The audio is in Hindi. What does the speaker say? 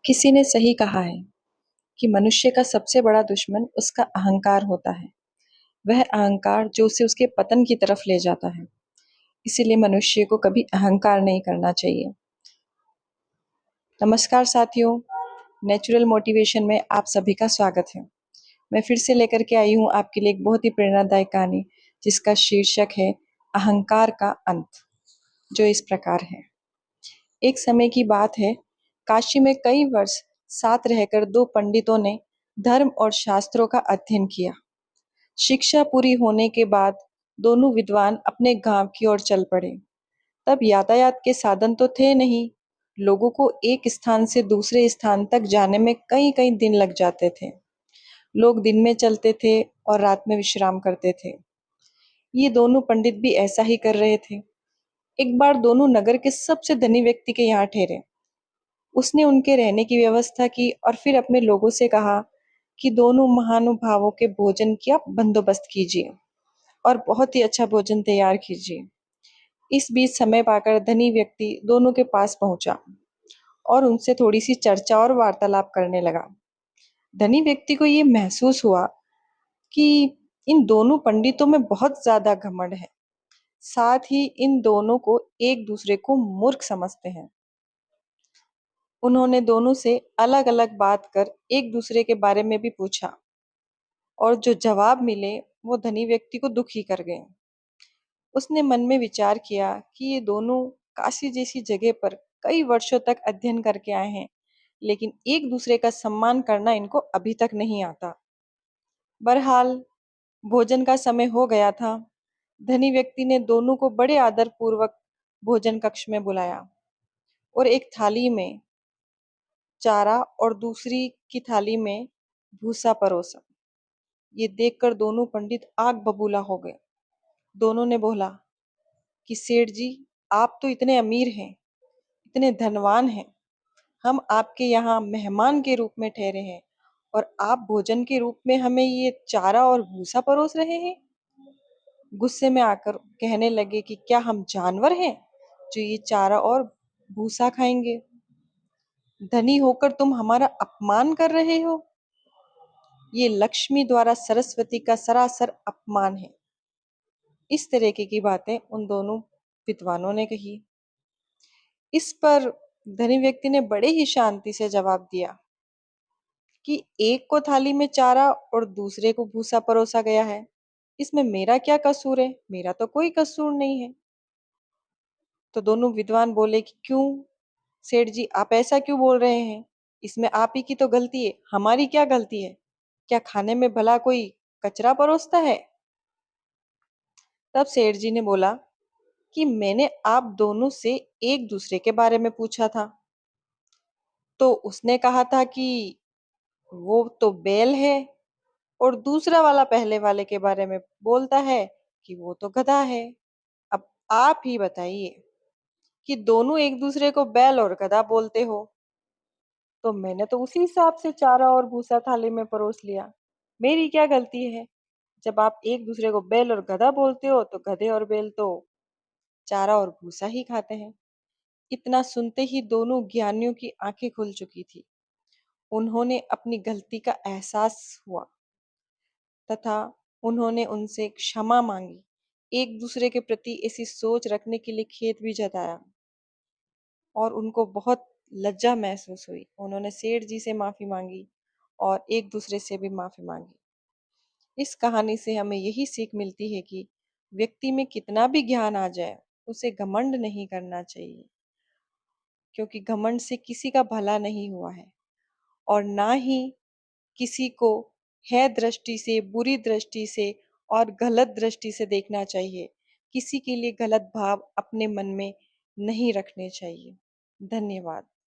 किसी ने सही कहा है कि मनुष्य का सबसे बड़ा दुश्मन उसका अहंकार होता है। वह अहंकार जो उसे उसके पतन की तरफ ले जाता है। इसीलिए मनुष्य को कभी अहंकार नहीं करना चाहिए। नमस्कार साथियों, नेचुरल मोटिवेशन में आप सभी का स्वागत है। मैं फिर से लेकर के आई हूँ आपके लिए एक बहुत ही प्रेरणादायक कहानी, जिसका शीर्षक है अहंकार का अंत, जो इस प्रकार है। एक समय की बात है, काशी में कई वर्ष साथ रहकर दो पंडितों ने धर्म और शास्त्रों का अध्ययन किया। शिक्षा पूरी होने के बाद दोनों विद्वान अपने गांव की ओर चल पड़े। तब यातायात के साधन तो थे नहीं। लोगों को एक स्थान से दूसरे स्थान तक जाने में कई कई दिन लग जाते थे। लोग दिन में चलते थे और रात में विश्राम करते थे। ये दोनों पंडित भी ऐसा ही कर रहे थे। एक बार दोनों नगर के सबसे धनी व्यक्ति के यहाँ ठहरे। उसने उनके रहने की व्यवस्था की और फिर अपने लोगों से कहा कि दोनों महानुभावों के भोजन की आप बंदोबस्त कीजिए और बहुत ही अच्छा भोजन तैयार कीजिए। इस बीच समय पाकर धनी व्यक्ति दोनों के पास पहुंचा और उनसे थोड़ी सी चर्चा और वार्तालाप करने लगा। धनी व्यक्ति को ये महसूस हुआ कि इन दोनों पंडितों में बहुत ज्यादा घमंड है। साथ ही इन दोनों को एक दूसरे को मूर्ख समझते हैं। उन्होंने दोनों से अलग अलग बात कर एक दूसरे के बारे में भी पूछा और जो जवाब मिले वो धनी व्यक्ति को दुखी कर गए। उसने मन में विचार किया कि ये दोनों काशी जैसी जगह पर कई वर्षों तक अध्ययन करके आए हैं, लेकिन एक दूसरे का सम्मान करना इनको अभी तक नहीं आता। बहरहाल भोजन का समय हो गया था। धनी व्यक्ति ने दोनों को बड़े आदर पूर्वक भोजन कक्ष में बुलाया और एक थाली में चारा और दूसरी की थाली में भूसा परोसा। ये देखकर दोनों पंडित आग बबूला हो गए। दोनों ने बोला कि सेठ जी, आप तो इतने अमीर हैं, इतने धनवान हैं। हम आपके यहाँ मेहमान के रूप में ठहरे हैं और आप भोजन के रूप में हमें ये चारा और भूसा परोस रहे हैं। गुस्से में आकर कहने लगे कि क्या हम जानवर हैं जो ये चारा और भूसा खाएंगे? धनी होकर तुम हमारा अपमान कर रहे हो। ये लक्ष्मी द्वारा सरस्वती का सरासर अपमान है। इस तरीके की बातें उन दोनों विद्वानों ने कही। इस पर धनी व्यक्ति ने बड़े ही शांति से जवाब दिया कि एक को थाली में चारा और दूसरे को भूसा परोसा गया है। इसमें मेरा क्या कसूर है? मेरा तो कोई कसूर नहीं है। तो दोनों विद्वान बोले कि क्यों सेठ जी, आप ऐसा क्यों बोल रहे हैं? इसमें आप ही की तो गलती है, हमारी क्या गलती है? क्या खाने में भला कोई कचरा परोसता है? तब सेठ जी ने बोला कि मैंने आप दोनों से एक दूसरे के बारे में पूछा था, तो उसने कहा था कि वो तो बैल है, और दूसरा वाला पहले वाले के बारे में बोलता है कि वो तो गधा है। अब आप ही बताइए कि दोनों एक दूसरे को बैल और गधा बोलते हो, तो मैंने तो उसी हिसाब से चारा और भूसा थाली में परोस लिया। मेरी क्या गलती है? जब आप एक दूसरे को बैल और गधा बोलते हो तो गधे और बैल तो चारा और भूसा ही खाते हैं। इतना सुनते ही दोनों ज्ञानियों की आंखें खुल चुकी थी। उन्होंने अपनी गलती का एहसास हुआ तथा उन्होंने उनसे क्षमा मांगी। एक दूसरे के प्रति ऐसी सोच रखने के लिए खेद भी जताया और उनको बहुत लज्जा महसूस हुई। उन्होंने सेठ जी से माफी मांगी और एक दूसरे से भी माफी मांगी। इस कहानी से हमें यही सीख मिलती है कि व्यक्ति में कितना भी ज्ञान आ जाए, उसे घमंड नहीं करना चाहिए, क्योंकि घमंड से किसी का भला नहीं हुआ है और ना ही किसी को है दृष्टि से, बुरी दृष्टि से और गलत दृष्टि से देखना चाहिए। किसी के लिए गलत भाव अपने मन में नहीं रखने चाहिए। धन्यवाद।